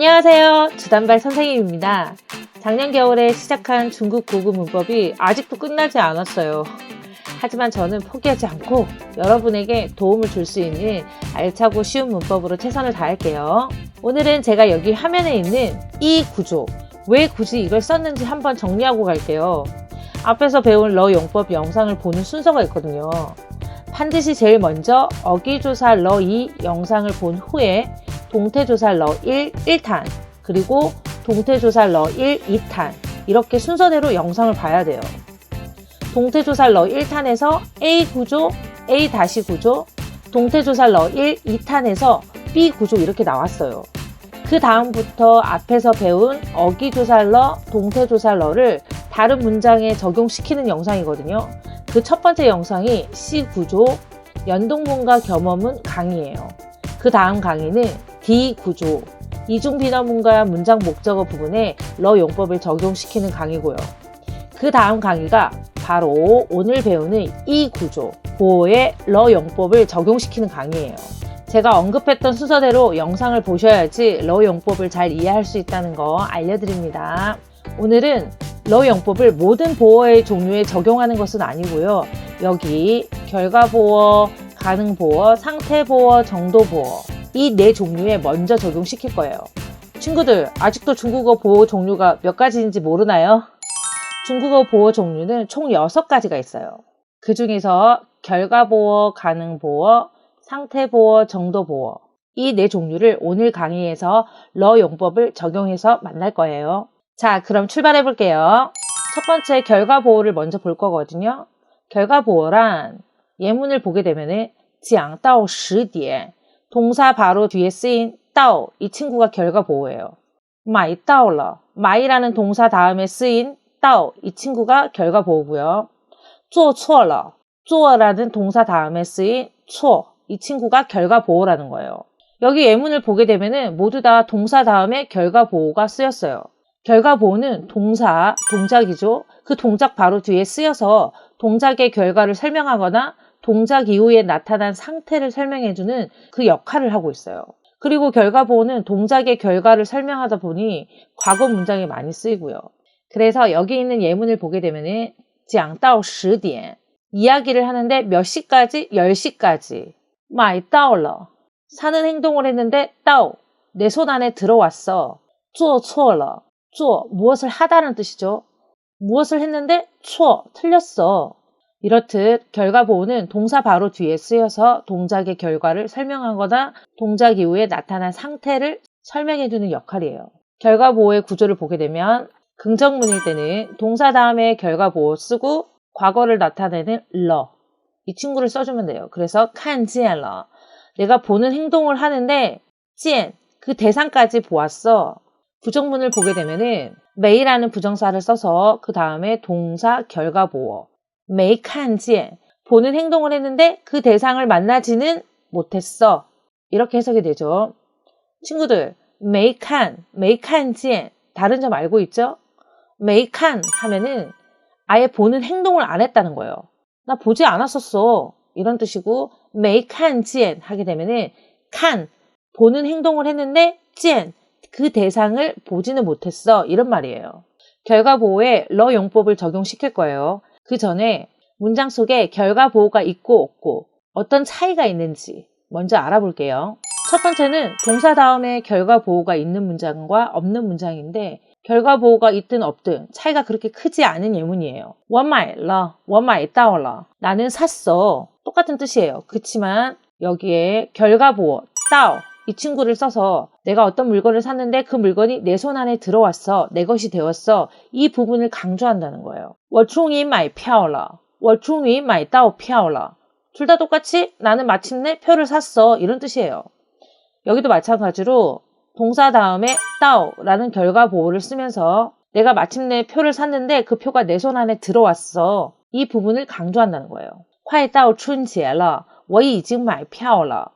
안녕하세요. 주단발 선생님입니다. 작년 겨울에 시작한 중국 고급 문법이 아직도 끝나지 않았어요. 하지만 저는 포기하지 않고 여러분에게 도움을 줄 수 있는 알차고 쉬운 문법으로 최선을 다할게요. 오늘은 제가 여기 화면에 있는 이 구조, 왜 굳이 이걸 썼는지 한번 정리하고 갈게요. 앞에서 배운 러 용법 영상을 보는 순서가 있거든요. 반드시 제일 먼저 어기조사 러 2 영상을 본 후에 동태조사 러 1, 1탄, 그리고 동태조사 러 1, 2탄 이렇게 순서대로 영상을 봐야 돼요. 동태조사 러 1탄에서 A 구조, A 다시 구조, 동태조사 러 1, 2탄에서 B 구조 이렇게 나왔어요. 그 다음부터 앞에서 배운 어기조사 러, 동태조사 러를 다른 문장에 적용시키는 영상이거든요. 그 첫 번째 영상이 C 구조, 연동문과 겸어문 강의예요. 그 다음 강의는 D 구조, 이중비너문과 문장 목적어 부분에 러 용법을 적용시키는 강의고요. 그 다음 강의가 바로 오늘 배우는 E 구조, 보어의 러 용법을 적용시키는 강의예요. 제가 언급했던 순서대로 영상을 보셔야지 러 용법을 잘 이해할 수 있다는 거 알려드립니다. 오늘은 러 용법을 모든 보어의 종류에 적용하는 것은 아니고요. 여기 결과보어, 가능보어, 상태보어, 정도보어 이 네 종류에 먼저 적용시킬 거예요. 친구들, 아직도 중국어 보어 종류가 몇 가지인지 모르나요? 중국어 보어 종류는 총 6가지가 있어요. 그 중에서 결과보어, 가능보어, 상태보어, 정도보어 이 네 종류를 오늘 강의에서 러 용법을 적용해서 만날 거예요. 자, 그럼 출발해 볼게요. 첫 번째 결과보어를 먼저 볼 거거든요. 결과보어란 예문을 보게 되면은 讲到10点 동사 바로 뒤에 쓰인 到 이 친구가 결과보어예요. 买到了 买이라는 동사 다음에 쓰인 到 이 친구가 결과보어고요. 做错了 做라는 동사 다음에 쓰인 错 이 친구가 결과보어라는 거예요. 여기 예문을 보게 되면은 모두 다 동사 다음에 결과보어가 쓰였어요. 결과보어는 동사, 동작이죠. 그 동작 바로 뒤에 쓰여서 동작의 결과를 설명하거나 동작 이후에 나타난 상태를 설명해주는 그 역할을 하고 있어요. 그리고 결과보어는 동작의 결과를 설명하다 보니 과거 문장에 많이 쓰이고요. 그래서 여기 있는 예문을 보게 되면은 讲到10点 이야기를 하는데 몇 시까지? 10시까지 买到了 사는 행동을 했는데 到 내 손 안에 들어왔어 做错了 做 무엇을 하다는 뜻이죠. 무엇을 했는데 错 틀렸어. 이렇듯 결과보어는 동사 바로 뒤에 쓰여서 동작의 결과를 설명하거나 동작 이후에 나타난 상태를 설명해주는 역할이에요. 결과보어의 구조를 보게 되면 긍정문일 때는 동사 다음에 결과보어 쓰고 과거를 나타내는 러 이 친구를 써주면 돼요. 그래서 看见了 내가 보는 행동을 하는데 见 그 대상까지 보았어. 부정문을 보게 되면은 매이라는 부정사를 써서 그 다음에 동사 결과보어 没看见 보는 행동을 했는데 그 대상을 만나지는 못했어. 이렇게 해석이 되죠. 친구들 没看见 다른 점 알고 있죠? 没看 하면은 아예 보는 행동을 안 했다는 거예요. 나 보지 않았었어. 이런 뜻이고 没看见 하게 되면은 看 보는 행동을 했는데 见 그 대상을 보지는 못했어. 이런 말이에요. 결과보어에 러 용법을 적용시킬 거예요. 그 전에 문장 속에 결과보어가 있고 없고 어떤 차이가 있는지 먼저 알아볼게요. 첫 번째는 동사 다음에 결과보어가 있는 문장과 없는 문장인데 결과보어가 있든 없든 차이가 그렇게 크지 않은 예문이에요. 我买了,我买到了 나는 샀어. 똑같은 뜻이에요. 그렇지만 여기에 결과보어 到 이 친구를 써서 내가 어떤 물건을 샀는데 그 물건이 내 손 안에 들어왔어. 내 것이 되었어. 이 부분을 강조한다는 거예요. 我终于买票了,我终于买到票了 둘 다 똑같이 나는 마침내 표를 샀어. 이런 뜻이에요. 여기도 마찬가지로 동사 다음에 到라는 결과보어를 쓰면서 내가 마침내 표를 샀는데 그 표가 내 손 안에 들어왔어. 이 부분을 강조한다는 거예요. 快到春节了,我已经买票了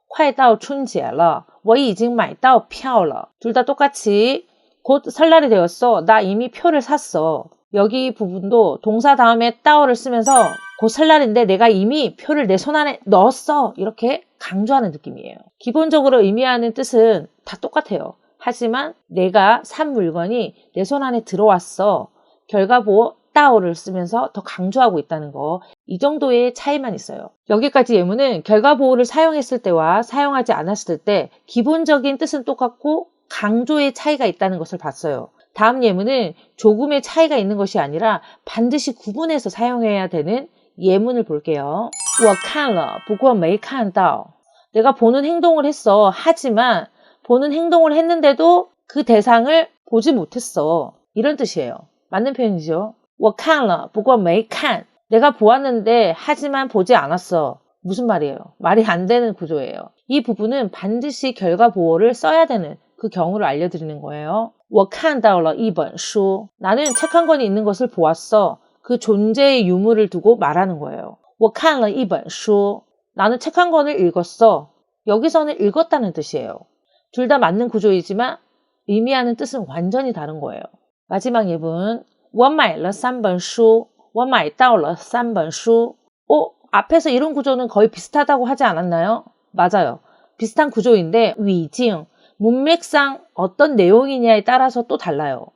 快到春节了,我已经买到票了 둘 다 똑같이 곧 설날이 되었어. 나 이미 표를 샀어. 여기 부분도 동사 다음에 따오를 쓰면서 곧 설날인데 내가 이미 표를 내 손 안에 넣었어. 이렇게 강조하는 느낌이에요. 기본적으로 의미하는 뜻은 다 똑같아요. 하지만 내가 산 물건이 내 손 안에 들어왔어. 결과보호 따오를 쓰면서 더 강조하고 있다는 거. 이 정도의 차이만 있어요. 여기까지 예문은 결과보호를 사용했을 때와 사용하지 않았을 때 기본적인 뜻은 똑같고 강조의 차이가 있다는 것을 봤어요. 다음 예문은 조금의 차이가 있는 것이 아니라 반드시 구분해서 사용해야 되는 예문을 볼게요. 我看了不过没看到 내가 보는 행동을 했어. 하지만 보는 행동을 했는데도 그 대상을 보지 못했어. 이런 뜻이에요. 맞는 표현이죠. 我看了不过没看 내가 보았는데 하지만 보지 않았어. 무슨 말이에요? 말이 안 되는 구조예요. 이 부분은 반드시 결과 보호를 써야 되는 그 경우를 알려드리는 거예요. 我看到了一本书 나는 책 한 권이 있는 것을 보았어. 그 존재의 유무를 두고 말하는 거예요. 我看了一本书 나는 책 한 권을 읽었어. 여기서는 읽었다는 뜻이에요. 둘 다 맞는 구조이지만 의미하는 뜻은 완전히 다른 거예요. 마지막 예문 我买了三本书我买到了三本书 앞에서 이런 구조는 거의 비슷하다고 하지 않았나요? 맞아요. 비슷한 구조인데 위징, 문맥상 어떤 내용이냐에 따라서 또 달라요.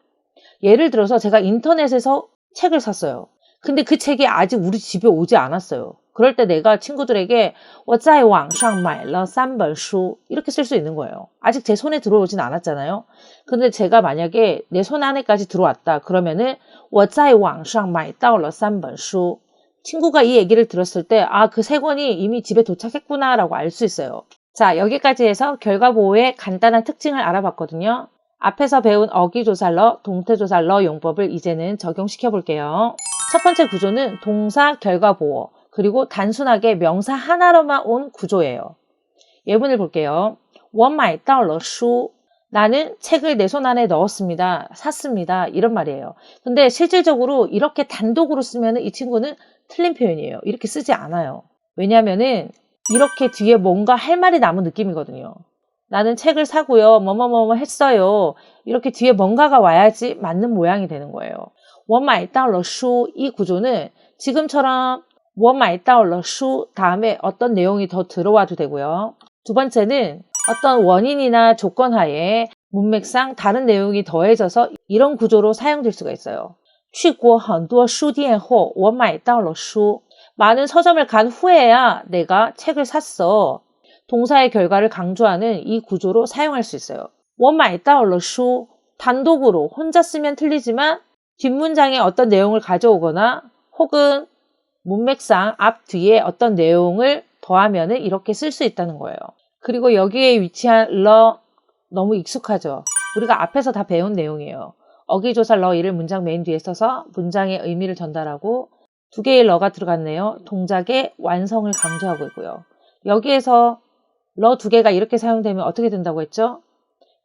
예를 들어서 제가 인터넷에서 책을 샀어요. 근데 그 책이 아직 우리 집에 오지 않았어요. 그럴 때 내가 친구들에게 我在网上买了三本书 이렇게 쓸 수 있는 거예요. 아직 제 손에 들어오진 않았잖아요. 근데 제가 만약에 내 손 안에까지 들어왔다. 그러면은 我在网上买到了三本书 친구가 이 얘기를 들었을 때 그 세 권이 이미 집에 도착했구나 라고 알 수 있어요. 자, 여기까지 해서 결과보호의 간단한 특징을 알아봤거든요. 앞에서 배운 어기조살러, 동태조살러 용법을 이제는 적용시켜 볼게요. 첫 번째 구조는 동사 결과보호, 그리고 단순하게 명사 하나로만 온 구조예요. 예문을 볼게요. 我买到了书 나는 책을 내 손 안에 넣었습니다. 샀습니다. 이런 말이에요. 근데 실질적으로 이렇게 단독으로 쓰면 이 친구는 틀린 표현이에요. 이렇게 쓰지 않아요. 왜냐면은 이렇게 뒤에 뭔가 할 말이 남은 느낌이거든요. 나는 책을 사고요. 뭐뭐뭐 했어요. 이렇게 뒤에 뭔가가 와야지 맞는 모양이 되는 거예요. 我买到了书 이 구조는 지금처럼 我买到了书 다음에 어떤 내용이 더 들어와도 되고요. 두 번째는 어떤 원인이나 조건 하에 문맥상 다른 내용이 더해져서 이런 구조로 사용될 수가 있어요. 去过很多书店后我买到了书 많은 서점을 간 후에야 내가 책을 샀어. 동사의 결과를 강조하는 이 구조로 사용할 수 있어요. 我买到了书 단독으로 혼자 쓰면 틀리지만 뒷문장에 어떤 내용을 가져오거나 혹은 문맥상 앞 뒤에 어떤 내용을 더하면 이렇게 쓸 수 있다는 거예요. 그리고 여기에 위치한 러 너무 익숙하죠. 우리가 앞에서 다 배운 내용이에요. 어기조사 러이를 문장 맨 뒤에 써서 문장의 의미를 전달하고 두 개의 러가 들어갔네요. 동작의 완성을 강조하고 있고요. 여기에서 러 두 개가 이렇게 사용되면 어떻게 된다고 했죠?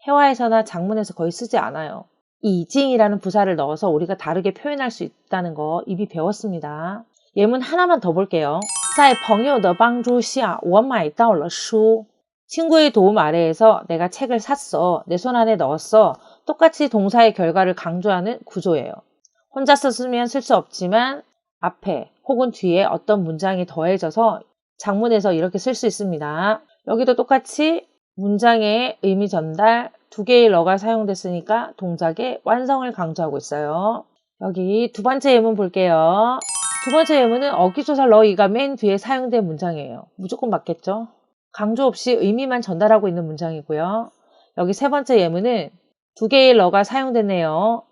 회화에서나 장문에서 거의 쓰지 않아요. 이징이라는 부사를 넣어서 우리가 다르게 표현할 수 있다는 거 이미 배웠습니다. 예문 하나만 더 볼게요. 在朋友的帮助下我买到了书 친구의 도움 아래에서 내가 책을 샀어. 내 손 안에 넣었어. 똑같이 동사의 결과를 강조하는 구조예요. 혼자서 쓰면 쓸 수 없지만 앞에 혹은 뒤에 어떤 문장이 더해져서 장문에서 이렇게 쓸 수 있습니다. 여기도 똑같이 문장의 의미 전달 두 개의 러가 사용됐으니까 동작의 완성을 강조하고 있어요. 여기 두 번째 예문 볼게요. 두 번째 예문은 어기조사 러이가 맨 뒤에 사용된 문장이에요. 무조건 맞겠죠? 강조 없이 의미만 전달하고 있는 문장이고요. 여기 세 번째 예문은 두 개의 러가 사용됐네요.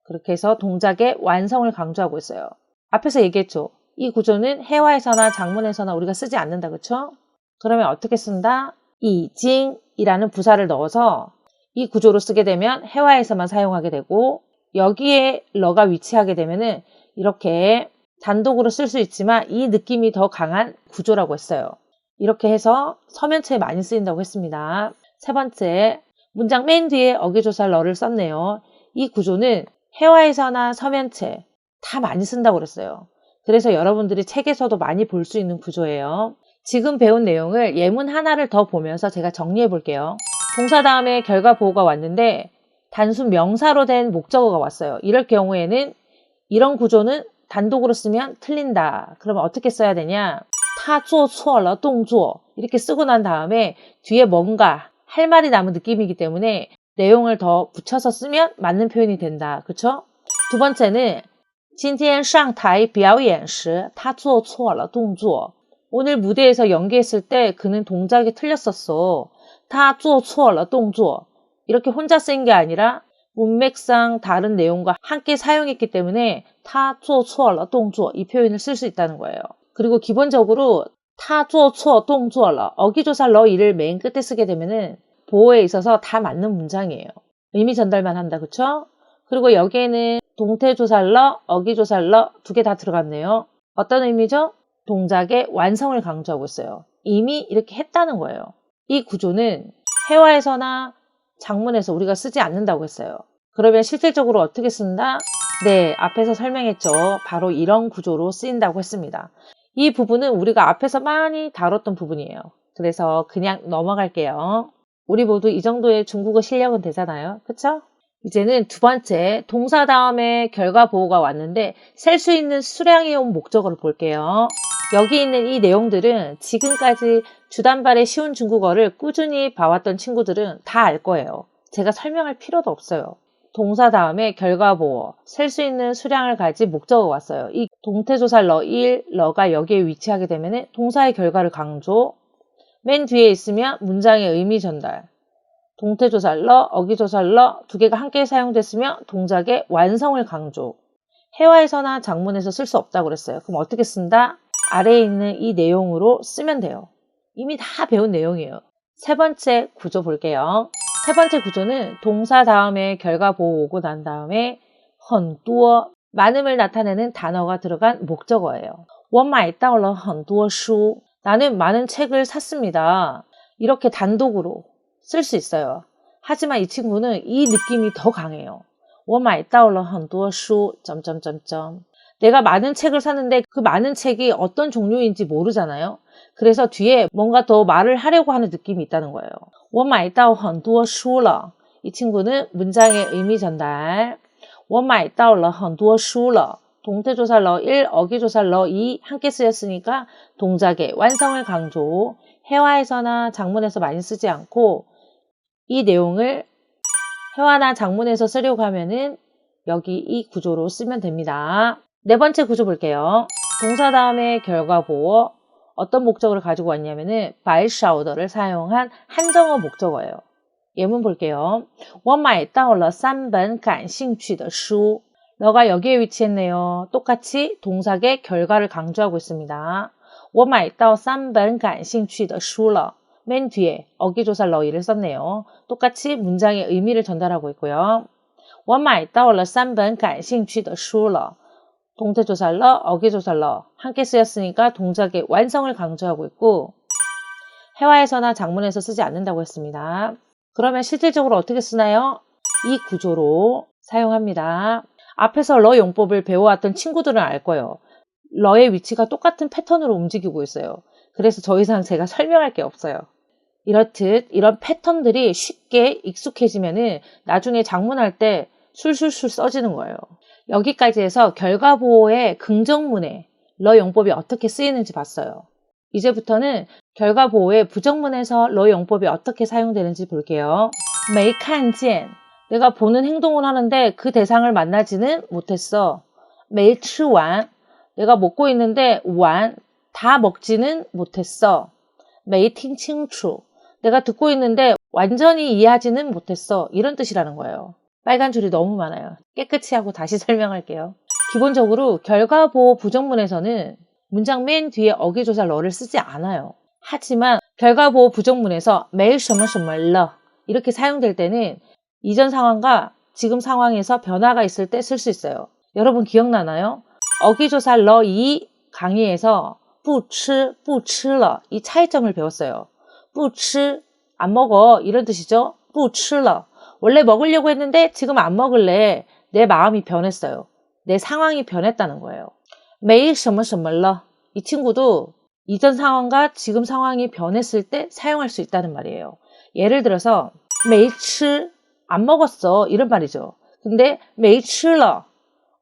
그렇게 해서 동작의 완성을 강조하고 있어요. 앞에서 얘기했죠. 이 구조는 회화에서나 장문에서나 우리가 쓰지 않는다. 그렇죠? 그러면 어떻게 쓴다? 이징이라는 부사를 넣어서 이 구조로 쓰게 되면 회화에서만 사용하게 되고 여기에 러가 위치하게 되면은 이렇게 단독으로 쓸 수 있지만 이 느낌이 더 강한 구조라고 했어요. 이렇게 해서 서면체에 많이 쓰인다고 했습니다. 세 번째, 문장 맨 뒤에 어기조사 러를 썼네요. 이 구조는 회화에서나 서면체 다 많이 쓴다고 그랬어요. 그래서 여러분들이 책에서도 많이 볼 수 있는 구조예요. 지금 배운 내용을 예문 하나를 더 보면서 제가 정리해 볼게요. 동사 다음에 결과 보호가 왔는데 단순 명사로 된 목적어가 왔어요. 이럴 경우에는 이런 구조는 단독으로 쓰면 틀린다. 그러면 어떻게 써야 되냐? 他做错了动作 이렇게 쓰고 난 다음에 뒤에 뭔가 할 말이 남은 느낌이기 때문에 내용을 더 붙여서 쓰면 맞는 표현이 된다. 그쵸? 두 번째는 今天上台表演时他做错了动作. 오늘 무대에서 연기했을 때 그는 동작이 틀렸었어. 他做错了动作. 이렇게 혼자 쓴 게 아니라 문맥상 다른 내용과 함께 사용했기 때문에 他做错了动作 이 표현을 쓸 수 있다는 거예요. 그리고 기본적으로 他做错动作了 어기조사 러이를 맨 끝에 쓰게 되면은 보호에 있어서 다 맞는 문장이에요. 의미 전달만 한다. 그쵸? 그리고 여기에는 동태조살러, 어기조살러 두 개 다 들어갔네요. 어떤 의미죠? 동작의 완성을 강조하고 있어요. 이미 이렇게 했다는 거예요. 이 구조는 회화에서나 장문에서 우리가 쓰지 않는다고 했어요. 그러면 실질적으로 어떻게 쓴다? 네, 앞에서 설명했죠. 바로 이런 구조로 쓰인다고 했습니다. 이 부분은 우리가 앞에서 많이 다뤘던 부분이에요. 그래서 그냥 넘어갈게요. 우리 모두 이 정도의 중국어 실력은 되잖아요. 그쵸? 이제는 두 번째, 동사 다음에 결과 보호가 왔는데 셀 수 있는 수량이 온 목적어를 볼게요. 여기 있는 이 내용들은 지금까지 주단발의 쉬운 중국어를 꾸준히 봐왔던 친구들은 다 알 거예요. 제가 설명할 필요도 없어요. 동사 다음에 결과 보호, 셀 수 있는 수량을 가진 목적어가 왔어요. 이 동태조사 러1, 러가 여기에 위치하게 되면 동사의 결과를 강조, 맨 뒤에 있으면 문장의 의미 전달, 동태조살러, 어기조살러 두 개가 함께 사용됐으면 동작의 완성을 강조. 회화에서나 장문에서 쓸 수 없다고 그랬어요. 그럼 어떻게 쓴다? 아래에 있는 이 내용으로 쓰면 돼요. 이미 다 배운 내용이에요. 세 번째 구조 볼게요. 세 번째 구조는 동사 다음에 결과 보호 오고 난 다음에 很多 많음을 나타내는 단어가 들어간 목적어예요. 我买到了很多书 나는 많은 책을 샀습니다. 이렇게 단독으로 쓸 수 있어요. 하지만 이 친구는 이 느낌이 더 강해요. 我买到了很多书 점점점점. 내가 많은 책을 샀는데 그 많은 책이 어떤 종류인지 모르잖아요. 그래서 뒤에 뭔가 더 말을 하려고 하는 느낌이 있다는 거예요. 我买到很多书了. 이 친구는 문장의 의미 전달. 我买到了很多书了. 동태조사 러1, 어기조사 러2 함께 쓰였으니까 동작의 완성을 강조. 회화에서나 장문에서 많이 쓰지 않고 이 내용을 회화나 장문에서 쓰려고 하면은 여기 이 구조로 쓰면 됩니다. 네 번째 구조 볼게요. 동사 다음에 결과 보호 어떤 목적어를 가지고 왔냐면은 바이샤우더를 사용한 한정어 목적어예요. 예문 볼게요. 我买到了3本感兴趣的书. 너가 여기에 위치했네요. 똑같이 동작의 결과를 강조하고 있습니다. 我买到3本感兴趣的书了. 맨 뒤에 어기조사 러이를 썼네요. 똑같이 문장의 의미를 전달하고 있고요. 我买到了3本感兴趣的书了. 동태조사 러, 어기조사 러 함께 쓰였으니까 동작의 완성을 강조하고 있고 회화에서나 장문에서 쓰지 않는다고 했습니다. 그러면 실질적으로 어떻게 쓰나요? 이 구조로 사용합니다. 앞에서 러 용법을 배워왔던 친구들은 알 거예요. 러의 위치가 똑같은 패턴으로 움직이고 있어요. 그래서 더 이상 제가 설명할 게 없어요. 이렇듯 이런 패턴들이 쉽게 익숙해지면은 나중에 장문할 때 술술술 써지는 거예요. 여기까지 해서 결과 보호의 긍정문에 러 용법이 어떻게 쓰이는지 봤어요. 이제부터는 결과 보호의 부정문에서 러 용법이 어떻게 사용되는지 볼게요. 没看见 내가 보는 행동을 하는데 그 대상을 만나지는 못했어. 没吃完 내가 먹고 있는데 完 다 먹지는 못했어. 没听清楚 내가 듣고 있는데 완전히 이해하지는 못했어. 이런 뜻이라는 거예요. 빨간 줄이 너무 많아요. 깨끗이 하고 다시 설명할게요. 기본적으로 결과 보호 부정문에서는 문장 맨 뒤에 어기조사 러를 쓰지 않아요. 하지만 결과 보호 부정문에서 没什么什么了 이렇게 사용될 때는 이전 상황과 지금 상황에서 변화가 있을 때 쓸 수 있어요. 여러분 기억나나요? 어기조사 러2 강의에서 不吃,不吃了 이 차이점을 배웠어요. 不吃, 안 먹어 이런 뜻이죠. 不吃了 원래 먹으려고 했는데 지금 안 먹을래. 내 마음이 변했어요. 내 상황이 변했다는 거예요. 没什么什么了 이 친구도 이전 상황과 지금 상황이 변했을 때 사용할 수 있다는 말이에요. 예를 들어서 没吃, 안 먹었어 이런 말이죠. 근데 没吃了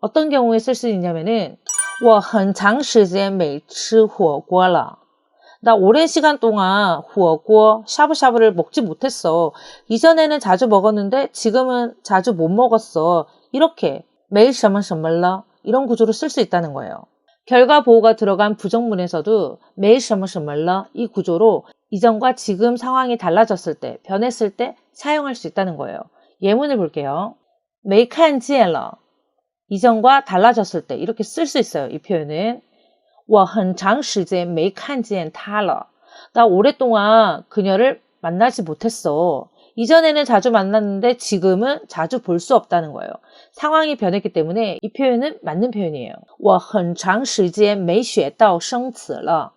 어떤 경우에 쓸 수 있냐면은 我很长时间没吃火锅了나 오랜 시간 동안 후어고 샤브샤브를 먹지 못했어. 이전에는 자주 먹었는데 지금은 자주 못 먹었어. 이렇게 매일 셔머셔멀러 이런 구조로 쓸 수 있다는 거예요. 결과 보호가 들어간 부정문에서도 매일 셔머셔멀러 이 구조로 이전과 지금 상황이 달라졌을 때, 변했을 때 사용할 수 있다는 거예요. 예문을 볼게요. 没看见了 이전과 달라졌을 때 이렇게 쓸 수 있어요. 이 표현은 我很长时间没看见他了. 나 오랫동안 그녀를 만나지 못했어. 이전에는 자주 만났는데 지금은 자주 볼 수 없다는 거예요. 상황이 변했기 때문에 이 표현은 맞는 표현이에요. 我很长时间没学到生词了.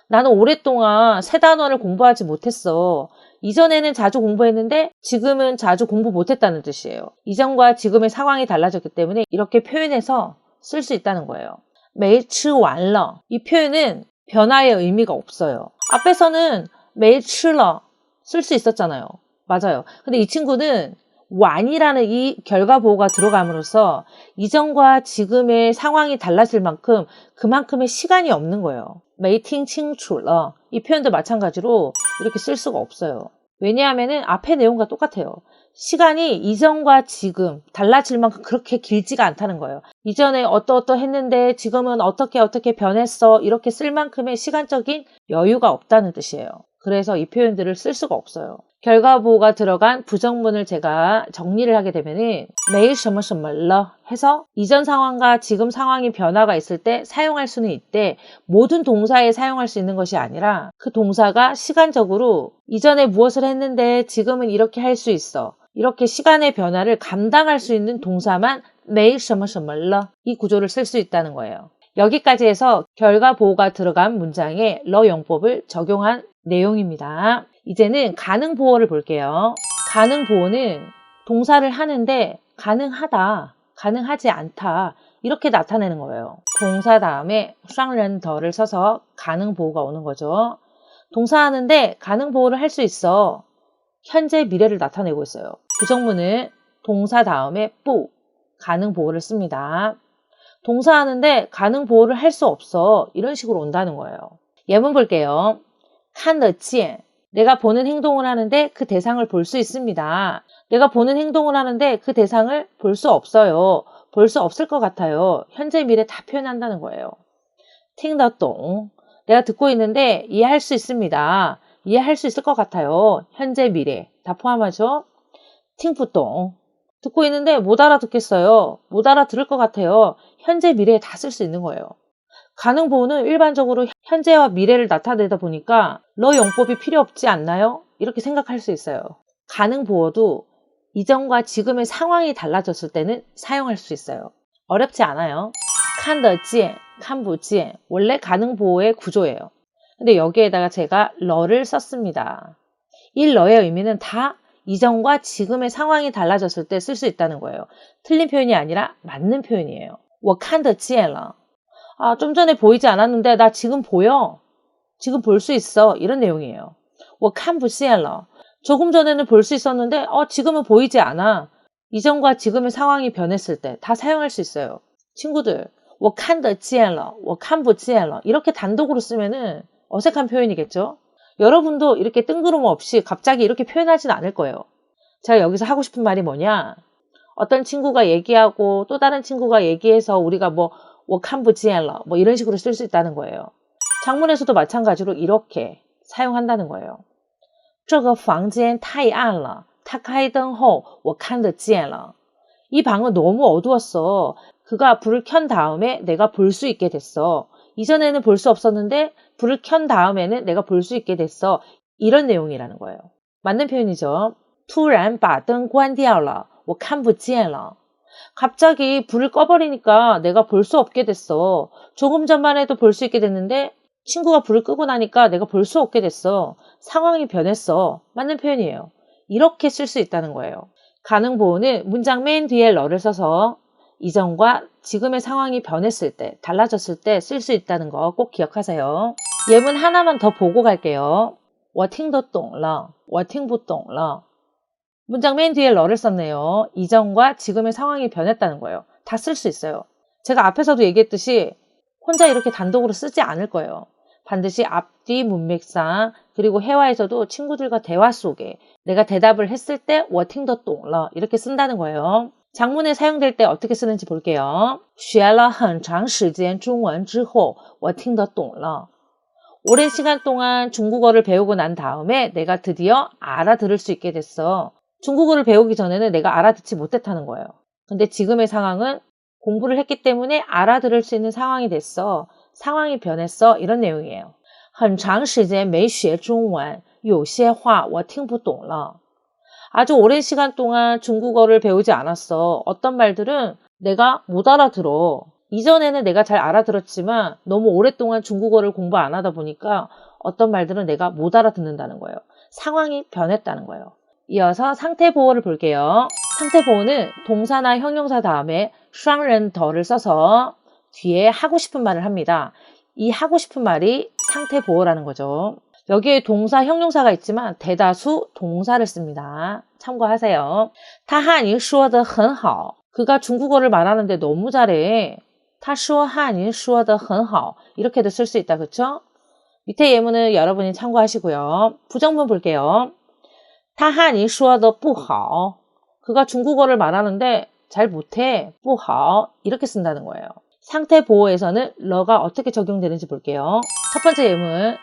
나는 오랫동안 새 단어를 공부하지 못했어. 이전에는 자주 공부했는데 지금은 자주 공부 못했다는 뜻이에요. 이전과 지금의 상황이 달라졌기 때문에 이렇게 표현해서 쓸 수 있다는 거예요. 没吃完了. 이 표현은 변화의 의미가 없어요. 앞에서는 没吃了 쓸 수 있었잖아요. 맞아요. 근데 이 친구는 완이라는 이 결과 보호가 들어감으로써 이전과 지금의 상황이 달라질 만큼 그만큼의 시간이 없는 거예요. 没听清楚了. 이 표현도 마찬가지로 이렇게 쓸 수가 없어요. 왜냐하면 앞의 내용과 똑같아요. 시간이 이전과 지금 달라질 만큼 그렇게 길지가 않다는 거예요. 이전에 어떠했는데 지금은 어떻게 변했어. 이렇게 쓸 만큼의 시간적인 여유가 없다는 뜻이에요. 그래서 이 표현들을 쓸 수가 없어요. 결과 보호가 들어간 부정문을 제가 정리를 하게 되면은 매일 셔머셔멀러 해서 이전 상황과 지금 상황이 변화가 있을 때 사용할 수는 있대. 모든 동사에 사용할 수 있는 것이 아니라 그 동사가 시간적으로 이전에 무엇을 했는데 지금은 이렇게 할 수 있어. 이렇게 시간의 변화를 감당할 수 있는 동사만 매일 셔머셔멀러 이 구조를 쓸 수 있다는 거예요. 여기까지 해서 결과 보호가 들어간 문장에 러 용법을 적용한 내용입니다. 이제는 가능 보호를 볼게요. 가능 보호는 동사를 하는데 가능하다, 가능하지 않다 이렇게 나타내는 거예요. 동사 다음에 쌍ren더를 써서 가능 보호가 오는 거죠. 동사 하는데 가능 보호를 할 수 있어. 현재 미래를 나타내고 있어요. 부정문은 동사 다음에 부 가능 보호를 씁니다. 동사 하는데 가능 보호를 할 수 없어. 이런 식으로 온다는 거예요. 예문 볼게요. 看得见 내가 보는 행동을 하는데 그 대상을 볼 수 있습니다. 내가 보는 행동을 하는데 그 대상을 볼 수 없어요. 볼 수 없을 것 같아요. 현재 미래 다 표현한다는 거예요. 听得懂 내가 듣고 있는데 이해할 수 있습니다. 이해할 수 있을 것 같아요. 현재 미래 다 포함하죠. 听不懂 듣고 있는데 못 알아듣겠어요. 못 알아들을 것 같아요. 현재 미래에 다 쓸 수 있는 거예요. 가능 보호는 일반적으로 현재와 미래를 나타내다 보니까 러 용법이 필요 없지 않나요? 이렇게 생각할 수 있어요. 가능 보호도 이전과 지금의 상황이 달라졌을 때는 사용할 수 있어요. 어렵지 않아요. 看得见, 看不见 원래 가능 보호의 구조예요. 근데 여기에다가 제가 러를 썼습니다. 이 러의 의미는 다 이전과 지금의 상황이 달라졌을 때 쓸 수 있다는 거예요. 틀린 표현이 아니라 맞는 표현이에요. 我看得见了 좀 전에 보이지 않았는데 나 지금 보여. 지금 볼 수 있어. 이런 내용이에요. 我看不见了 조금 전에는 볼 수 있었는데 지금은 보이지 않아. 이전과 지금의 상황이 변했을 때 다 사용할 수 있어요. 친구들 我看得见了我看不见了 이렇게 단독으로 쓰면은 어색한 표현이겠죠. 여러분도 이렇게 뜬구름 없이 갑자기 이렇게 표현하진 않을 거예요. 제가 여기서 하고 싶은 말이 뭐냐. 어떤 친구가 얘기하고 또 다른 친구가 얘기해서 우리가我看不见了 이런 식으로 쓸 수 있다는 거예요. 장문에서도 마찬가지로 이렇게 사용한다는 거예요. 这个房间太暗了他开灯后我看得见了 이 방은 너무 어두웠어. 그가 불을 켠 다음에 내가 볼 수 있게 됐어. 이전에는 볼 수 없었는데 불을 켠 다음에는 내가 볼 수 있게 됐어. 이런 내용이라는 거예요. 맞는 표현이죠. 突然把灯关掉了我看不见了 갑자기 불을 꺼버리니까 내가 볼 수 없게 됐어. 조금 전만 해도 볼 수 있게 됐는데 친구가 불을 끄고 나니까 내가 볼 수 없게 됐어. 상황이 변했어. 맞는 표현이에요. 이렇게 쓸 수 있다는 거예요. 가능 보호는 문장 맨 뒤에 러를 써서 이전과 지금의 상황이 변했을 때, 달라졌을 때 쓸 수 있다는 거 꼭 기억하세요. 예문 하나만 더 보고 갈게요. 我听得懂了我听不懂了 문장 맨 뒤에 러를 썼네요. 이전과 지금의 상황이 변했다는 거예요. 다 쓸 수 있어요. 제가 앞에서도 얘기했듯이 혼자 이렇게 단독으로 쓰지 않을 거예요. 반드시 앞뒤 문맥상 그리고 회화에서도 친구들과 대화 속에 내가 대답을 했을 때 我听得懂了 이렇게 쓴다는 거예요. 장문에 사용될 때 어떻게 쓰는지 볼게요. 学了很长时间中文之后我听得懂了. 오랜 시간 동안 중국어를 배우고 난 다음에 내가 드디어 알아들을 수 있게 됐어. 중국어를 배우기 전에는 내가 알아듣지 못했다는 거예요. 근데 지금의 상황은 공부를 했기 때문에 알아들을 수 있는 상황이 됐어. 상황이 변했어. 이런 내용이에요. 很长时间没学中文有些话我听不懂了. 아주 오랜 시간 동안 중국어를 배우지 않았어. 어떤 말들은 내가 못 알아들어. 이전에는 내가 잘 알아들었지만 너무 오랫동안 중국어를 공부 안 하다 보니까 어떤 말들은 내가 못 알아듣는다는 거예요. 상황이 변했다는 거예요. 이어서 상태 보호를 볼게요. 상태 보호는 동사나 형용사 다음에 双人더를 써서 뒤에 하고 싶은 말을 합니다. 이 하고 싶은 말이 상태 보호라는 거죠. 여기에 동사, 형용사가 있지만 대다수 동사를 씁니다. 참고하세요. 他汉语说得很好. 그가 중국어를 말하는데 너무 잘해. 他说汉语说得很好. 이렇게도 쓸 수 있다. 그쵸? 밑에 예문은 여러분이 참고하시고요. 부정문 볼게요. 他汉语说得不好. 그가 중국어를 말하는데 잘 못해. 不好. 이렇게 쓴다는 거예요. 상태 보호에서는 러가 어떻게 적용되는지 볼게요. 첫 번째 예문.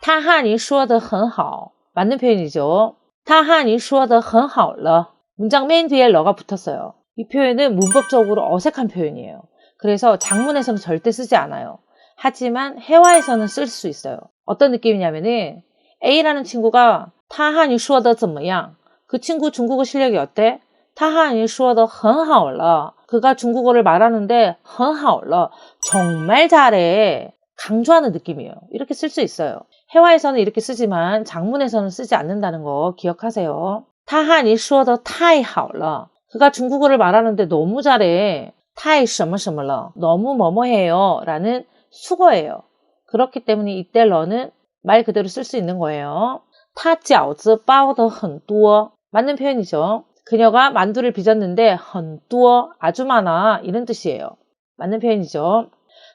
他汉语说得很好. 맞는 표현이죠. 他汉语说得很好了. 문장 맨 뒤에 러가 붙었어요. 이 표현은 문법적으로 어색한 표현이에요. 그래서 장문에서는 절대 쓰지 않아요. 하지만 회화에서는 쓸 수 있어요. 어떤 느낌이냐면은 A라는 친구가 他汉语说得怎么样? 그 친구 중국어 실력이 어때? 他汉语说得很好了. 그가 중국어를 말하는데 很好了. 정말 잘해. 강조하는 느낌이에요. 이렇게 쓸 수 있어요. 회화에서는 이렇게 쓰지만 장문에서는 쓰지 않는다는 거 기억하세요. 他汉语说得太好了. 그가 중국어를 말하는데 너무 잘해. 太什么什么了. 너무 뭐뭐해요. 라는 수거예요. 그렇기 때문에 이때 러는 말 그대로 쓸 수 있는 거예요. 他饺子包得很多. 맞는 표현이죠. 그녀가 만두를 빚었는데 很多, 아주 많아. 이런 뜻이에요. 맞는 표현이죠.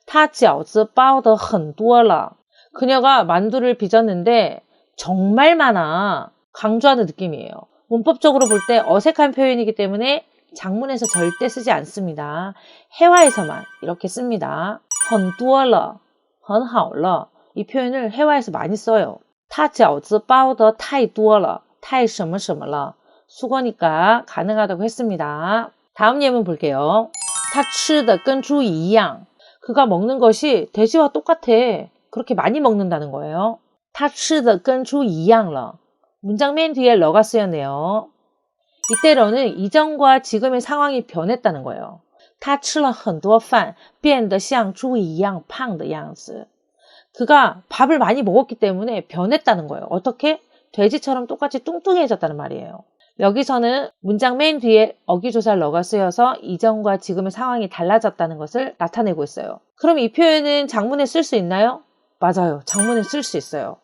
他饺子包得很多了. 그녀가 만두를 빚었는데 정말 많아. 강조하는 느낌이에요. 문법적으로 볼 때 어색한 표현이기 때문에 장문에서 절대 쓰지 않습니다. 회화에서만 이렇게 씁니다. 很多了,很好了. 이 표현을 회화에서 많이 써요. 他饺子包得太多了,太什么什么了. 수거니까 가능하다고 했습니다. 다음 예문 볼게요. 他吃的跟猪一样. 그가 먹는 것이 돼지와 똑같아. 그렇게 많이 먹는다는 거예요. 他吃的跟猪一样了. 문장 맨 뒤에 러가 쓰였네요. 이때 러는 이전과 지금의 상황이 변했다는 거예요. 他吃了很多饭变得像猪一样胖的样子. 그가 밥을 많이 먹었기 때문에 변했다는 거예요. 어떻게? 돼지처럼 똑같이 뚱뚱해졌다는 말이에요. 여기서는 문장 맨 뒤에 어기조사 러가 쓰여서 이전과 지금의 상황이 달라졌다는 것을 나타내고 있어요. 그럼 이 표현은 장문에 쓸 수 있나요? 맞아요. 장문에 쓸 수 있어요.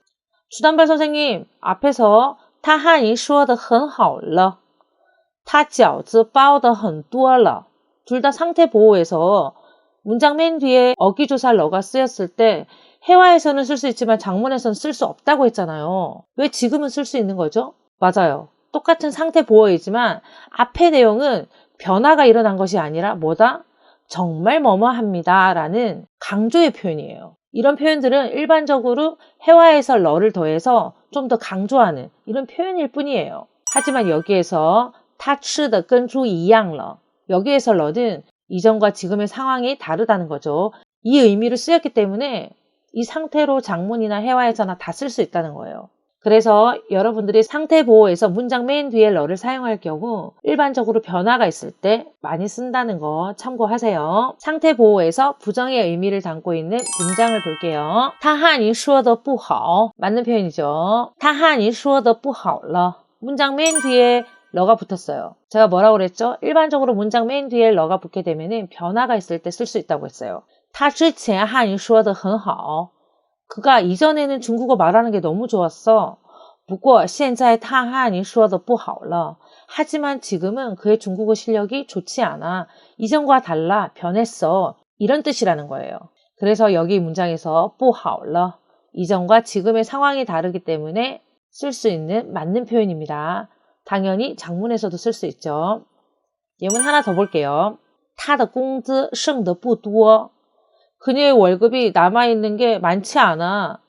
주단발 선생님, 앞에서 他汉语说得很好了. 他饺子包得很多了. 둘 다 상태 보호에서 문장 맨 뒤에 어기조사 러가 쓰였을 때 회화에서는 쓸 수 있지만 장문에서는 쓸 수 없다고 했잖아요. 왜 지금은 쓸 수 있는 거죠? 맞아요. 똑같은 상태 보호이지만 앞의 내용은 변화가 일어난 것이 아니라 뭐다? 정말 뭐뭐합니다 라는 강조의 표현이에요. 이런 표현들은 일반적으로 회화에서 러를 더해서 좀 더 강조하는 이런 표현일 뿐이에요. 하지만 여기에서 他吃的跟猪一样了. 여기에서 러는 이전과 지금의 상황이 다르다는 거죠. 이 의미로 쓰였기 때문에 이 상태로 장문이나 회화에서나 다 쓸 수 있다는 거예요. 그래서 여러분들이 상태 보호에서 문장 맨 뒤에 러를 사용할 경우 일반적으로 변화가 있을 때 많이 쓴다는 거 참고하세요. 상태 보호에서 부정의 의미를 담고 있는 문장을 볼게요. 他汉语说得不好. 맞는 표현이죠. 他汉语说得不好了. 문장 맨 뒤에 러가 붙었어요. 제가 뭐라고 그랬죠? 일반적으로 문장 맨 뒤에 러가 붙게 되면 변화가 있을 때 쓸 수 있다고 했어요. 他之前汉语说得很好. 그가 이전에는 중국어 말하는 게 너무 좋았어. 不过现在他汉语说得不好了. 하지만 지금은 그의 중국어 실력이 좋지 않아. 이전과 달라. 변했어. 이런 뜻이라는 거예요. 그래서 여기 문장에서 不好了 이전과 지금의 상황이 다르기 때문에 쓸 수 있는 맞는 표현입니다. 당연히 장문에서도 쓸 수 있죠. 예문 하나 더 볼게요. 他的工资剩得不多. 그녀의 월급이 남아있는 게 많지 않아.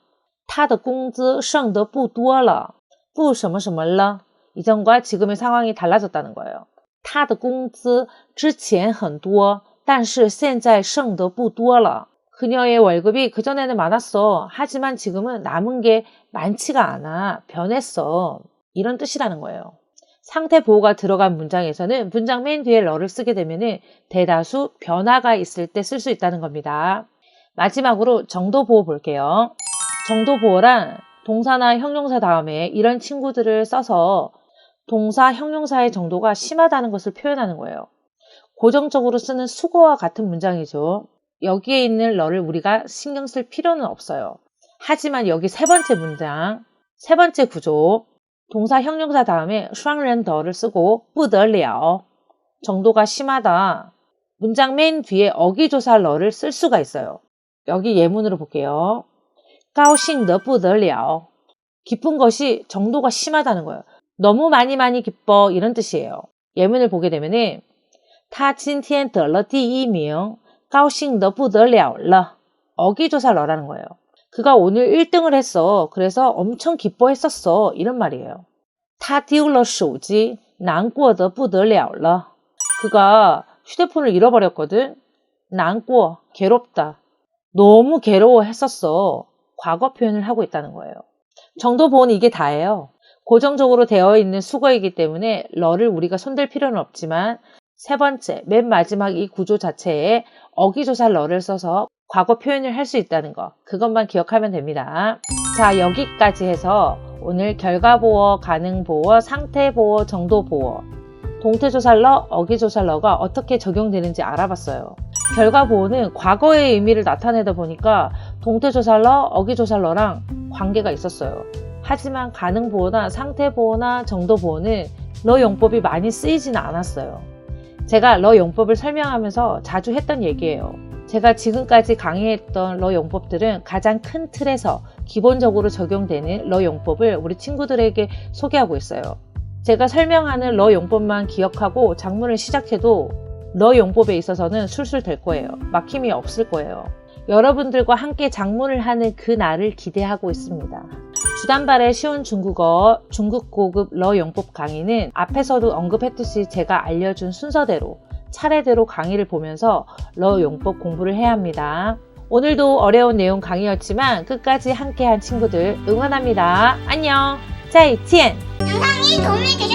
他的工资剩得不多了. 不什么什么了. 이전과 지금의 상황이 달라졌다는 거예요. 他的工资之前很多但是现在剩得不多了. 그녀의 월급이 그전에는 많았어. 하지만 지금은 남은 게 많지가 않아. 변했어. 이런 뜻이라는 거예요. 상태 보호가 들어간 문장에서는 문장 맨 뒤에 러를 쓰게 되면 대다수 변화가 있을 때 쓸 수 있다는 겁니다. 마지막으로 정도 보호 볼게요. 정도 보호란 동사나 형용사 다음에 이런 친구들을 써서 동사, 형용사의 정도가 심하다는 것을 표현하는 거예요. 고정적으로 쓰는 수거와 같은 문장이죠. 여기에 있는 러를 우리가 신경 쓸 필요는 없어요. 하지만 여기 세 번째 문장, 세 번째 구조, 동사, 형용사 다음에 双人더를 쓰고 不得了, 정도가 심하다. 문장 맨 뒤에 어기조사 러를 쓸 수가 있어요. 여기 예문으로 볼게요. 高兴得不得了. 기쁜 것이 정도가 심하다는 거예요. 너무 많이 기뻐 이런 뜻이에요. 예문을 보게 되면은 他今天得了第一名高兴得不得了了. 어기조사 러라는 거예요. 그가 오늘 1등을 했어. 그래서 엄청 기뻐했었어. 이런 말이에요. 他丢了手机难过得不得了了. 그가 휴대폰을 잃어버렸거든. 难过, 괴롭다. 너무 괴로워했었어. 과거 표현을 하고 있다는 거예요. 정도 보호는 이게 다예요. 고정적으로 되어 있는 수거이기 때문에 러를 우리가 손댈 필요는 없지만 세 번째, 맨 마지막 이 구조 자체에 어기조사 러를 써서 과거 표현을 할 수 있다는 거, 그것만 기억하면 됩니다. 자, 여기까지 해서 오늘 결과보호, 가능보호, 상태보호, 정도보호, 동태조살러, 어기조살러가 어떻게 적용되는지 알아봤어요. 결과보호는 과거의 의미를 나타내다 보니까 동태조살러, 어기조살러랑 관계가 있었어요. 하지만 가능보호나 상태보호나 정도보호는 러 용법이 많이 쓰이지는 않았어요. 제가 러 용법을 설명하면서 자주 했던 얘기예요. 제가 지금까지 강의했던 러 용법들은 가장 큰 틀에서 기본적으로 적용되는 러 용법을 우리 친구들에게 소개하고 있어요. 제가 설명하는 러 용법만 기억하고 작문을 시작해도 러 용법에 있어서는 술술 될 거예요. 막힘이 없을 거예요. 여러분들과 함께 작문을 하는 그 날을 기대하고 있습니다. 주단발의 쉬운 중국어, 중국 고급 러 용법 강의는 앞에서도 언급했듯이 제가 알려준 순서대로 차례대로 강의를 보면서 러 용법 공부를 해야 합니다. 오늘도 어려운 내용 강의였지만 끝까지 함께한 친구들 응원합니다. 안녕, 再见. 영상이 도움이 되셨